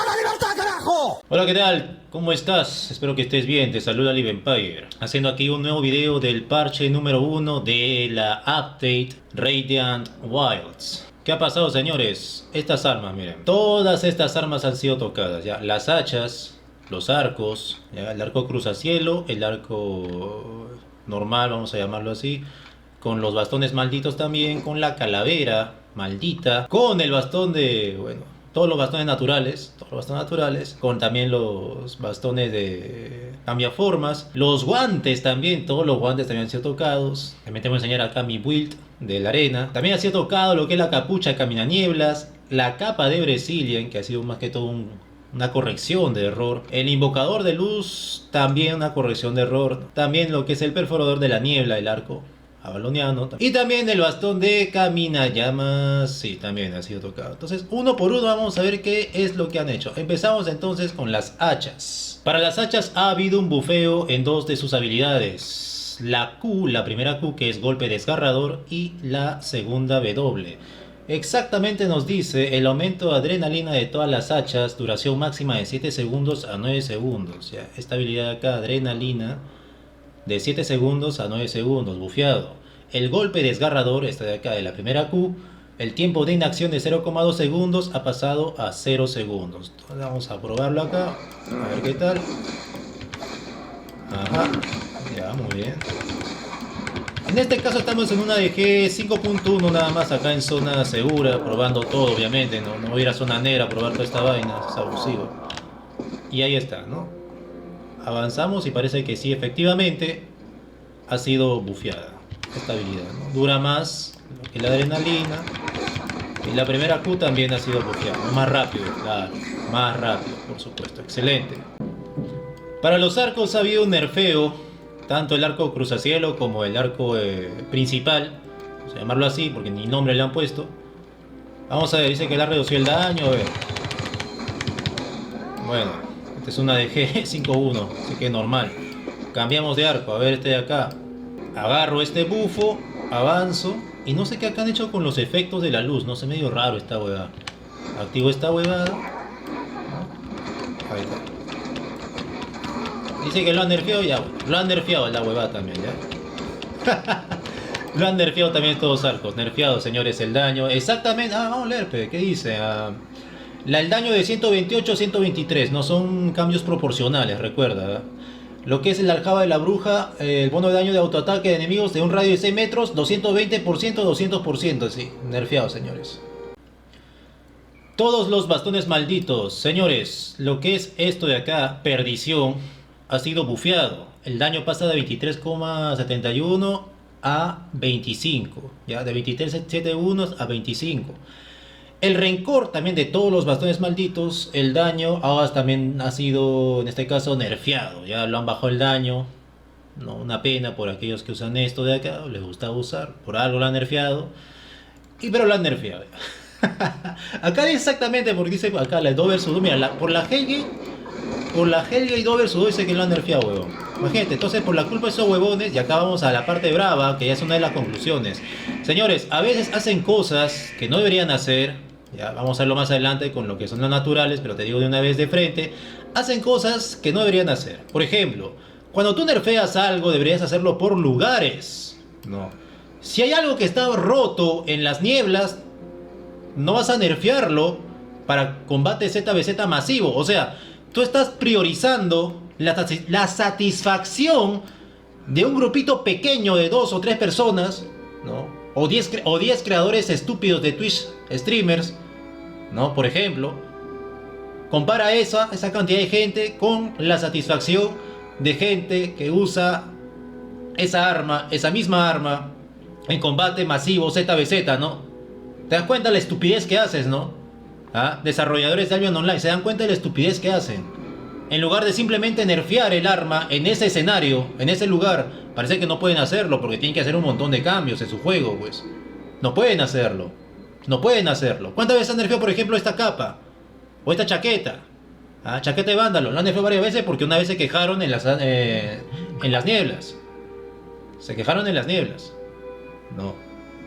la libertad, carajo! Hola, ¿qué tal? ¿Cómo estás? Espero que estés bien, te saluda Live Empire. Haciendo aquí un nuevo video del parche número 1 de la update Radiant Wilds. ¿Qué ha pasado, señores? Estas armas, miren, todas estas armas han sido tocadas, ya. Las hachas, los arcos, ya. El arco cruzacielo, el arco normal, vamos a llamarlo así, con los bastones malditos también, con la calavera maldita, con el bastón de, bueno, todos los bastones naturales, con también los bastones de cambiaformas, los guantes también, todos los guantes también han sido tocados. También te voy a enseñar acá mi build de la arena. También ha sido tocado lo que es la capucha caminanieblas, la capa de Brazilian, que ha sido más que todo una corrección de error. El invocador de luz, también una corrección de error. También lo que es el perforador de la niebla, el arco avaloniano. Y también el bastón de caminallamas, sí, también ha sido tocado. Entonces, uno por uno vamos a ver qué es lo que han hecho. Empezamos entonces con las hachas. Para las hachas ha habido un bufeo en dos de sus habilidades. La Q, la primera Q, que es golpe desgarrador, y la segunda W. Exactamente nos dice el aumento de adrenalina de todas las hachas, duración máxima de 7 segundos a 9 segundos. Ya, esta habilidad acá, adrenalina, de 7 segundos a 9 segundos, bufeado. El golpe desgarrador, esta de acá de la primera Q, el tiempo de inacción de 0,2 segundos ha pasado a 0 segundos. Entonces vamos a probarlo acá, a ver qué tal. Ajá, ya, muy bien. En este caso estamos en una DG 5.1 nada más, acá en zona segura, probando todo obviamente, no voy a ir a zona negra a probar toda esta vaina, es abusivo. Y ahí está, ¿no? Avanzamos y parece que sí, efectivamente ha sido bufeada esta habilidad, ¿no? Dura más que la adrenalina. Y la primera Q también ha sido bufeada, ¿no? Más rápido, claro, más rápido, por supuesto, excelente. Para los arcos ha habido un nerfeo, tanto el arco cruzacielo como el arco principal, vamos a llamarlo así porque ni nombre le han puesto. Vamos a ver, dice que le ha reducido el daño, a ver. Bueno, esta es una DG 5.1, así que normal. Cambiamos de arco, a ver este de acá. Agarro este bufo, avanzo, y no sé qué acá han hecho con los efectos de la luz, no sé, medio raro esta huevada. Activo esta huevada. Ahí está. Dice que lo han nerfeado, ya, bueno, lo han nerfeado la huevada también, ya. Lo han nerfeado también estos arcos, nerfeado, señores, el daño. Exactamente, vamos a leer, ¿qué dice? El daño de 128 a 123, no son cambios proporcionales, recuerda. Lo que es el aljaba de la bruja, el bono de daño de autoataque de enemigos de un radio de 6 metros, 220%, 200%, sí, nerfeado, señores. Todos los bastones malditos, señores, lo que es esto de acá, perdición, ha sido bufeado. El daño pasa de 23,71 a 25, ya, de 23,71 a 25. El rencor también de todos los bastones malditos, el daño ahora también ha sido, en este caso, nerfeado. Ya lo han bajado el daño. No, una pena por aquellos que usan esto de acá, les gusta usar, por algo lo han nerfeado. Pero lo han nerfeado. Acá exactamente porque dice acá la 2 vs 2, mira, por la Helge y 2 vs 2 dice que lo han nerfeado, huevón. Imagínate, entonces por la culpa de esos huevones, y acá vamos a la parte brava, que ya es una de las conclusiones. Señores, a veces hacen cosas que no deberían hacer. Ya, vamos a verlo más adelante con lo que son los naturales, pero te digo de una vez de frente. Hacen cosas que no deberían hacer. Por ejemplo, cuando tú nerfeas algo, deberías hacerlo por lugares. No. Si hay algo que está roto en las nieblas, no vas a nerfearlo para combate ZVZ masivo. O sea, tú estás priorizando la satisfacción de un grupito pequeño de 2 o 3 personas, ¿no? O 10 creadores estúpidos de Twitch streamers, ¿no? Por ejemplo, compara esa cantidad de gente con la satisfacción de gente que usa esa misma arma en combate masivo ZVZ, ¿no? ¿Te das cuenta de la estupidez que haces, no? Desarrolladores de Albion Online, ¿se dan cuenta de la estupidez que hacen? En lugar de simplemente nerfear el arma en ese escenario, en ese lugar, parece que no pueden hacerlo porque tienen que hacer un montón de cambios en su juego, pues. No pueden hacerlo. No pueden hacerlo. ¿Cuántas veces han nerfeado, por ejemplo, esta capa? O esta chaqueta. Chaqueta de vándalo. La han nerfeado varias veces porque una vez se quejaron en las nieblas. Se quejaron en las nieblas. No.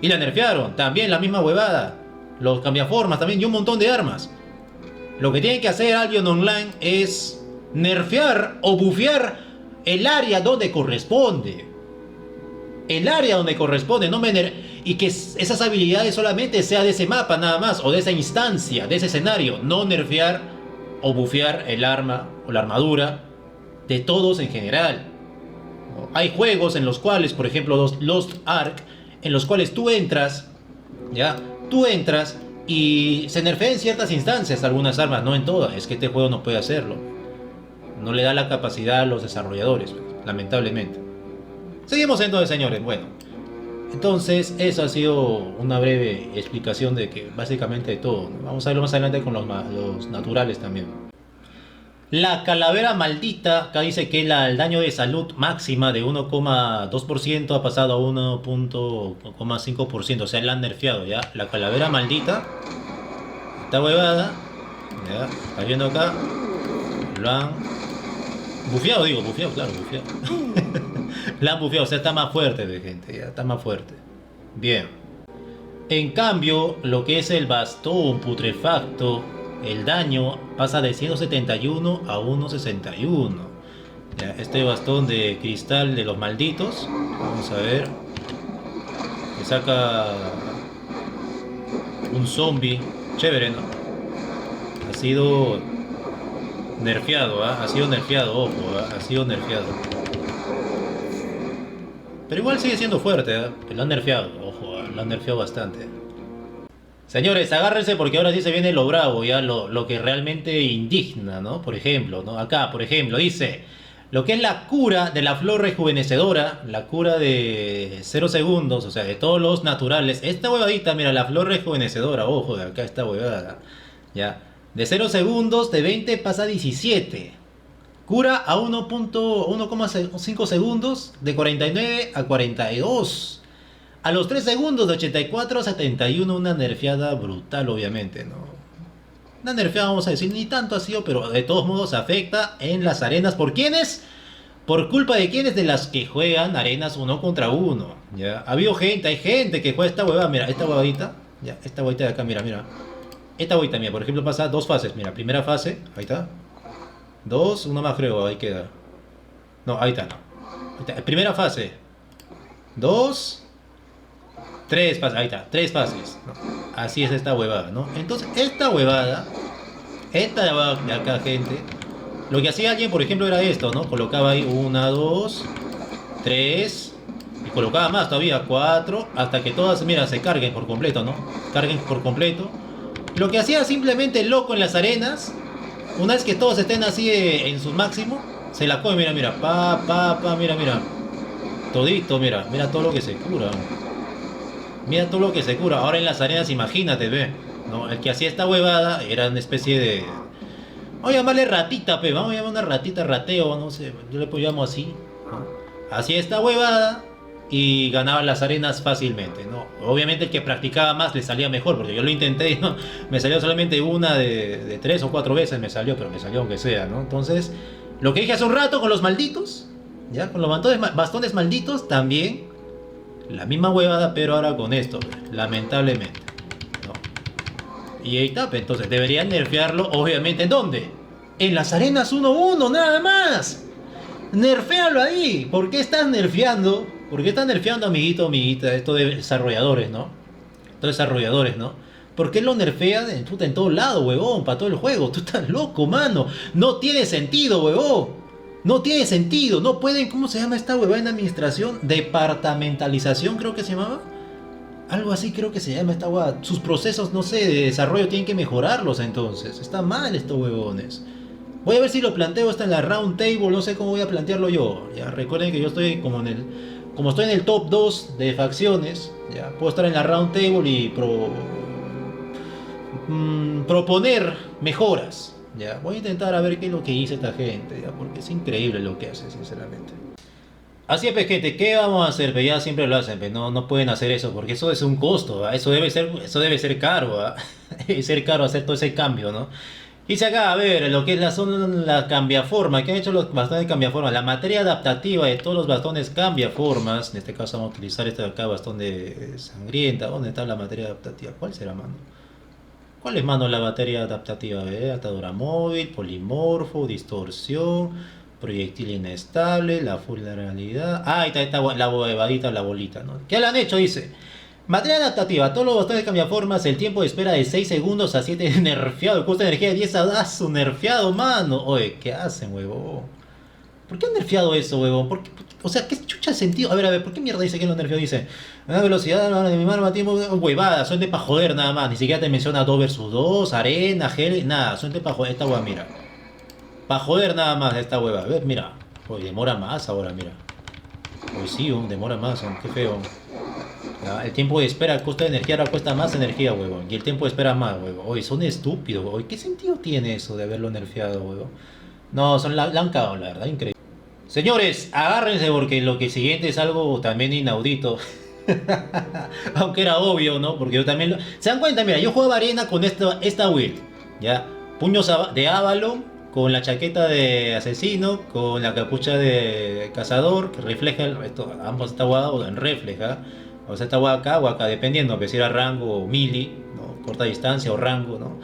Y la nerfearon. También la misma huevada. Los cambiaformas también y un montón de armas. Lo que tiene que hacer Albion Online es nerfear o bufear el área donde corresponde. El área donde corresponde, no y que esas habilidades solamente sea de ese mapa nada más, o de esa instancia, de ese escenario. No nerfear o bufear el arma o la armadura de todos en general. Hay juegos en los cuales, por ejemplo, los Lost Ark, en los cuales tú entras, ¿ya? Tú entras y se nerfea en ciertas instancias algunas armas, no en todas. Es que este juego no puede hacerlo. No le da la capacidad a los desarrolladores, lamentablemente. Seguimos entonces, señores. Bueno, entonces eso ha sido una breve explicación de que básicamente de todo, ¿no? Vamos a verlo más adelante con los naturales también. La calavera maldita, acá dice que el daño de salud máxima de 1,2% ha pasado a 1,5%, o sea, la han nerfeado, ¿ya? La calavera maldita, esta huevada, ¿ya? ¿Está viendo acá? Lo han bufeado, claro, bufeado. La han bufeado, o sea, está más fuerte, de gente, ya, está más fuerte. Bien. En cambio, lo que es el bastón putrefacto, el daño pasa de 171 a 161. Ya, este bastón de cristal de los malditos, vamos a ver, que saca un zombie, chévere, ¿no? Ha sido nerfeado, ¿eh? Ha sido nerfeado, ojo, ¿eh? Ha sido nerfeado. Pero igual sigue siendo fuerte, ¿eh? Lo han nerfeado, ojo, ¿eh? Lo han nerfeado bastante. Señores, agárrense porque ahora sí se viene lo bravo, ya lo que realmente indigna, ¿no? Por ejemplo, ¿no? Acá, por ejemplo, dice lo que es la cura de la flor rejuvenecedora, la cura de 0 segundos, o sea, de todos los naturales. Esta huevadita, mira, la flor rejuvenecedora, ojo, de acá esta huevada, ya. De 0 segundos, de 20 pasa a 17. Cura a 1,5 segundos, de 49 a 42. A los 3 segundos de 84 a 71, una nerfeada brutal, obviamente, ¿no? Una nerfeada, vamos a decir, ni tanto ha sido, pero de todos modos afecta en las arenas. ¿Por quiénes? Por culpa de quiénes, de las que juegan arenas 1 contra 1. ¿Ya? Ha habido gente, hay gente que juega esta huevada. Mira, esta huevadita, ya, esta huevadita de acá, mira, mira. Esta huevadita, mira, por ejemplo, pasa 2 fases. Mira, primera fase, ahí está. 2, una más creo, ahí queda. No, ahí está, no. Ahí está. Primera fase. 2... 3 fases, ahí está, 3 fases. Así es esta huevada, ¿no? Entonces, esta huevada de acá, gente, lo que hacía alguien, por ejemplo, era esto, ¿no? Colocaba ahí 1, 2, 3, y colocaba más todavía, 4, hasta que todas, mira, se carguen por completo, ¿no? Carguen por completo. Lo que hacía simplemente el loco en las arenas, una vez que todos estén así en su máximo, se la come, mira, mira, mira, mira. Todito, mira, mira todo lo que se cura. Mira todo lo que se cura. Ahora en las arenas, imagínate, ve, ¿no? El que hacía esta huevada era una especie de... Vamos a llamarle ratita, pe. Vamos a llamar una ratita, rateo, no sé. Yo le llamo así, ¿no? Hacía esta huevada y ganaba las arenas fácilmente, ¿no? Obviamente el que practicaba más le salía mejor, porque yo lo intenté, ¿no? Me salió solamente una de 3 o 4 veces me salió, pero me salió aunque sea, ¿no? Entonces, lo que dije hace un rato con los malditos, ¿ya? Con los bastones malditos también. La misma huevada, pero ahora con esto, lamentablemente, ¿no? Y ahí está, entonces deberían nerfearlo, obviamente, ¿en dónde? En las arenas 1-1, nada más. Nerfealo ahí. ¿Por qué estás nerfeando? ¿Por qué estás nerfeando, amiguito, amiguita? Esto de desarrolladores, ¿no? Estos desarrolladores, ¿no? ¿Por qué lo nerfean en todo lado, huevón? Para todo el juego. Tú estás loco, mano. No tiene sentido, huevón. No tiene sentido, no pueden, ¿cómo se llama esta huevada en administración? Departamentalización, creo que se llamaba. Algo así creo que se llama esta huevada. Sus procesos, no sé, de desarrollo tienen que mejorarlos entonces. Está mal estos huevones. Voy a ver si lo planteo hasta en la round table, no sé cómo voy a plantearlo yo. Ya recuerden que yo estoy como estoy en el top 2 de facciones, ya puedo estar en la round table y proponer mejoras. Ya, voy a intentar a ver qué es lo que dice esta gente, ya, porque es increíble lo que hace, sinceramente. Así es, pues, gente, ¿qué vamos a hacer? Pues ya siempre lo hacen, pues no pueden hacer eso, porque eso es un costo, ¿va? Eso debe ser caro, ¿va? Debe ser caro hacer todo ese cambio, ¿no? Y si acá, a ver, lo que es la cambiaforma, que han hecho los bastones de cambiaforma, la materia adaptativa de todos los bastones cambiaformas, en este caso vamos a utilizar este de acá, bastón de sangrienta. ¿Dónde está la materia adaptativa? ¿Cuál será, mano? ¿Cuál es, mano, la batería adaptativa? Atadura móvil, polimorfo, distorsión, proyectil inestable, la full de realidad. Ah, ahí está la huevadita, la bolita, ¿no? ¿Qué le han hecho? Dice. Batería adaptativa, todos los botones cambiaformas, el tiempo de espera de 6 segundos a 7 nerfeado, el costo de energía de 10 a su nerfeado, mano. Oye, ¿qué hacen, huevón? ¿Por qué han nerfeado eso, huevón? O sea, ¿qué chucha sentido? A ver, ¿por qué mierda dice que lo nerfeó? Dice, la velocidad de mi mano a tiempo, huevada, son de pa' joder nada más. Ni siquiera te menciona 2 versus 2, arena, gel, nada, son de pa' joder. Esta hueva, mira. Pa' joder nada más esta hueva. A ver, mira. Oye, demora más ahora, mira. Oye, sí, demora más, qué feo. Ya, el tiempo de espera, el costo de energía ahora cuesta más energía, huevón. Y el tiempo de espera más, huevón. Oye, son estúpidos, huevón. ¿Qué sentido tiene eso de haberlo nerfeado, huevón? No, la han cagado, la verdad, increíble. Señores, agárrense porque lo que siguiente es algo también inaudito. Aunque era obvio, ¿no? Porque yo también ¿Se dan cuenta? Mira, yo jugaba arena con esta build. ¿Ya? Puños de Avalon, con la chaqueta de asesino, con la capucha de cazador, que refleja ambos está guardado en refleja. O sea, está guardado acá o acá, dependiendo, que si era rango o mili, ¿no? Corta distancia o rango, ¿no?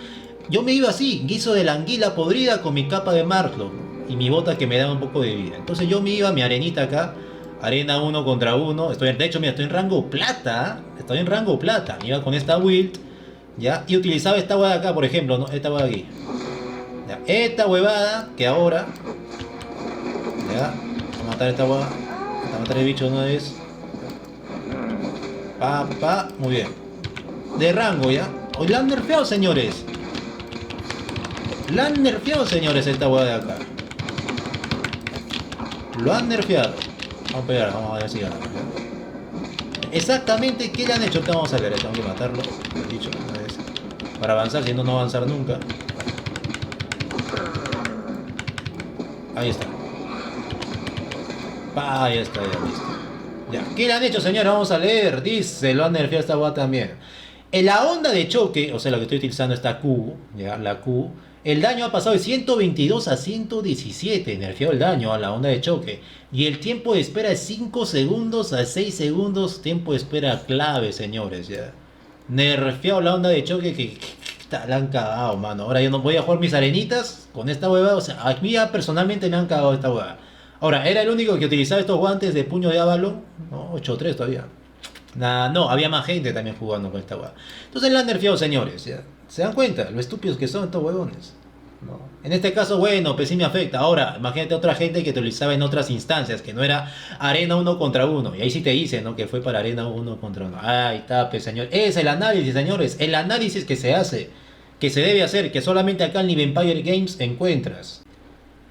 Yo me iba así, guiso de la anguila podrida con mi capa de Martlock, ¿no? Y mi bota que me daba un poco de vida. Entonces yo me iba, mi arenita acá, arena 1 contra 1. De hecho, mira, estoy en rango plata. Estoy en rango plata. Me iba con esta build, ¿ya? Y utilizaba esta huevada acá, por ejemplo, ¿no? Esta huevada aquí. ¿Ya? Esta huevada que ahora, ¿ya? Vamos a matar esta huevada. Vamos a matar el bicho una vez. Muy bien. De rango, ¿ya? Hoy la han nerfeado, señores. La han nerfeado, señores, esta huevada de acá. Lo han nerfeado. Vamos a pegar, vamos a ver si ganamos. Exactamente qué le han hecho. Vamos a ver, tengo que matarlo. Lo he dicho una vez. Para avanzar, si no, no avanzar nunca. Ahí está. Ahí está, ya listo. Ya. ¿Qué le han hecho, señores? Vamos a leer. Dice, lo han nerfeado esta hueá también. En la onda de choque, o sea, la que estoy utilizando esta Q, ya, la Q. El daño ha pasado de 122 a 117, nerfeado el daño a la onda de choque. Y el tiempo de espera es 5 segundos a 6 segundos, tiempo de espera clave, señores, ya. Nerfeado la onda de choque que la han cagado, mano. Ahora yo no voy a jugar mis arenitas con esta hueva, o sea, a mí ya personalmente me han cagado esta hueva. Ahora, ¿era el único que utilizaba estos guantes de puño de Avalon? No, 8-3 todavía. Nah, no, había más gente también jugando con esta hueá. Entonces la han nerfeado, señores. ¿Ya? ¿Se dan cuenta? Lo estúpidos que son estos huevones. ¿No? En este caso, bueno, pues sí me afecta. Ahora, imagínate otra gente que utilizaba en otras instancias, que no era arena 1 contra 1. Y ahí sí te dicen, ¿no? Que fue para arena 1 contra 1. Ahí está, pues señor. Es el análisis, señores. El análisis que se hace, que se debe hacer, que solamente acá en Vampire Games encuentras.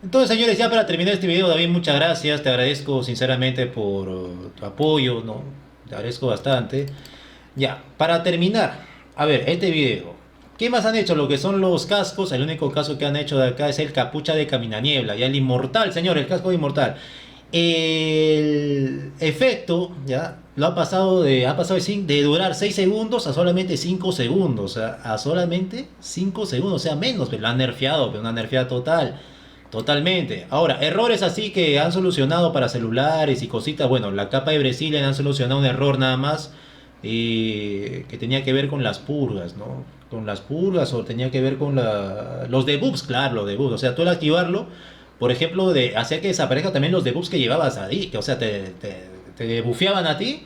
Entonces, señores, ya para terminar este video, David, muchas gracias. Te agradezco sinceramente por tu apoyo, ¿no? Te agradezco bastante. Ya, para terminar, a ver, este video. ¿Qué más han hecho? Lo que son los cascos. El único caso que han hecho de acá es el capucha de caminaniebla. Ya el inmortal, señor, el casco de inmortal. El efecto, ya, ha pasado de durar 6 segundos a solamente 5 segundos. O sea, a solamente 5 segundos. O sea, menos, pero lo han nerfeado, pero una nerfeada total. Totalmente. Ahora, errores así que han solucionado para celulares y cositas. Bueno, la capa de Brazilian han solucionado un error nada más que tenía que ver con las purgas, ¿no? Con las purgas o tenía que ver con los debuffs, claro, los debuffs. O sea, tú al activarlo, por ejemplo, de hacer que desaparezca también los debuffs que llevabas ahí, que o sea, te bufeaban a ti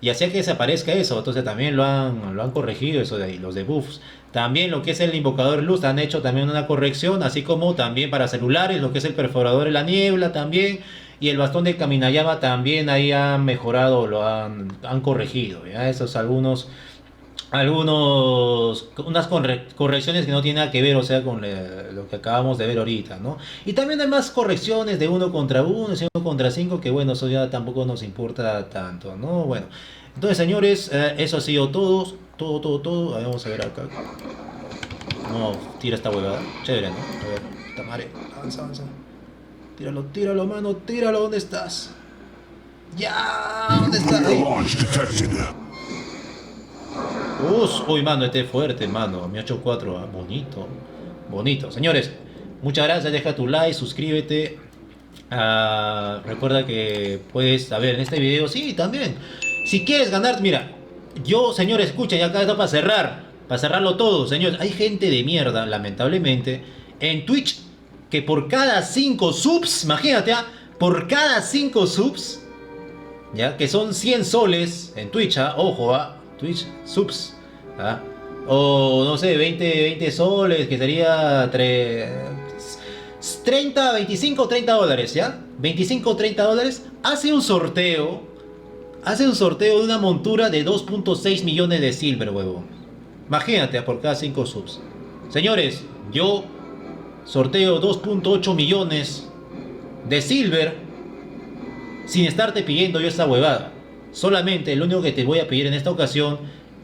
y hacía que desaparezca eso. Entonces también lo han corregido eso de ahí, los debuffs. También lo que es el invocador luz han hecho también una corrección, así como también para celulares, lo que es el perforador de la niebla también. Y el bastón de Kaminayama también ahí han mejorado, han corregido. ¿Ya? Esos unas correcciones que no tienen nada que ver, o sea, con lo que acabamos de ver ahorita, ¿no? Y también hay más correcciones de 1 contra 1, 1 contra 5, que bueno, eso ya tampoco nos importa tanto, ¿no? Bueno, entonces, señores, eso ha sido todo. A ver, vamos a ver acá. No, tira esta huevada. Chévere, ¿no? A ver, Tamare, avanza. Tíralo, mano, tíralo, ¿dónde estás? ¡Ya! ¿Dónde estás? Uy, mano, este es fuerte, mano. Mi 8-4, bonito. Señores, muchas gracias. Deja tu like, suscríbete. Recuerda que puedes, a ver, en este video, sí, también. Si quieres ganar, mira, yo, señores, escuchen, ya acá está para cerrar. para cerrarlo todo, señores, hay gente de mierda, lamentablemente, en Twitch que por cada 5 subs, imagínate, por cada 5 subs, ya que son 100 soles en Twitch, ojo, Twitch subs, ¿ah? O no sé, 20 soles, que sería 30, 25, 30 dólares, ¿ya? 25, 30 dólares, hace un sorteo de una montura de 2.6 millones de silver, huevo. Imagínate, por cada 5 subs. Señores, yo sorteo 2.8 millones de silver sin estarte pidiendo yo esta huevada. Solamente lo único que te voy a pedir en esta ocasión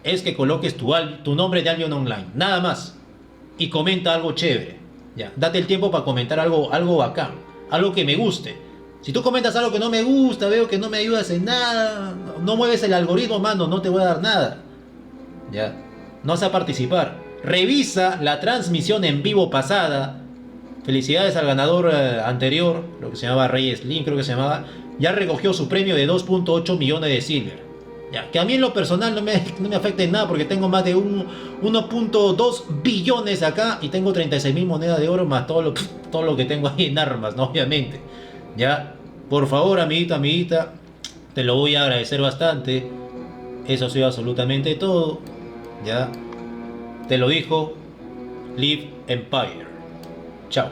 es que coloques tu nombre de Albion Online. Nada más. Y comenta algo chévere. Ya, date el tiempo para comentar algo bacán. Algo que me guste. Si tú comentas algo que no me gusta, veo que no me ayudas en nada, no mueves el algoritmo, mano, no te voy a dar nada. Ya, no vas a participar. Revisa la transmisión en vivo pasada. Felicidades al ganador anterior, lo que se llamaba Rey Slim, creo que se llamaba. Ya recogió su premio de 2.8 millones de silver. Ya, que a mí en lo personal no me afecta en nada porque tengo más de 1.2 billones acá y tengo 36.000 monedas de oro más todo lo que tengo ahí en armas, ¿no? Obviamente. Ya, por favor, amiguito, amiguita, te lo voy a agradecer bastante. Eso ha sido absolutamente todo. Ya, te lo dijo Live Empire. Chao.